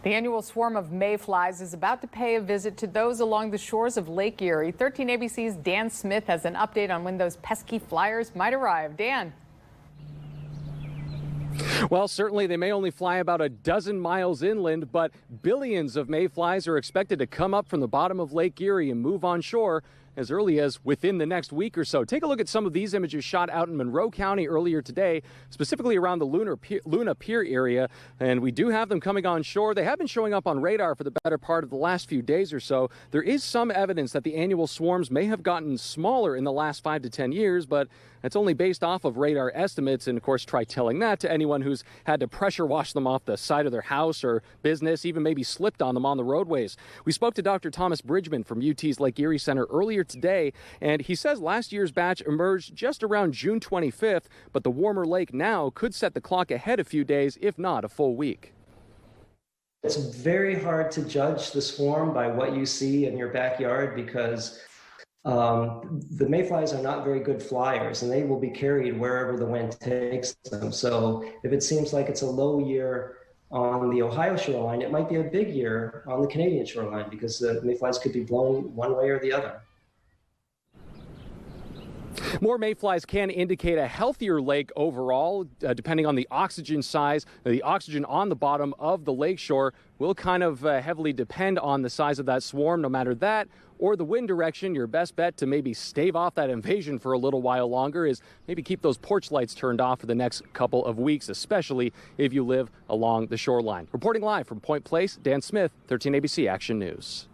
The annual swarm of mayflies is about to pay a visit to those along the shores of Lake Erie. 13 ABC's Dan Smith has an update on when those pesky flyers might arrive. Dan. Well, certainly they may only fly about a dozen miles inland, but billions of mayflies are expected to come up from the bottom of Lake Erie and move on shore as early as within the next week or so. Take a look at some of these images shot out in Monroe County earlier today, specifically around the Luna Pier area, and we do have them coming on shore. They have been showing up on radar for the better part of the last few days or so. There is some evidence that the annual swarms may have gotten smaller in the last 5 to 10 years, but that's only based off of radar estimates, and of course try telling that to anyone who's had to pressure wash them off the side of their house or business, even maybe slipped on them on the roadways. We spoke to Dr. Thomas Bridgman from UT's Lake Erie Center earlier today, and he says last year's batch emerged just around June 25th, but the warmer lake now could set the clock ahead a few days, if not a full week. It's very hard to judge the swarm by what you see in your backyard because the mayflies are not very good flyers and they will be carried wherever the wind takes them. So if it seems like it's a low year on the Ohio shoreline, it might be a big year on the Canadian shoreline because the mayflies could be blown one way or the other. More mayflies can indicate a healthier lake overall, depending on the oxygen size. The oxygen on the bottom of the lakeshore will kind of heavily depend on the size of that swarm. No matter that or the wind direction, your best bet to maybe stave off that invasion for a little while longer is maybe keep those porch lights turned off for the next couple of weeks, especially if you live along the shoreline. Reporting live from Point Place, Dan Smith, 13 ABC Action News.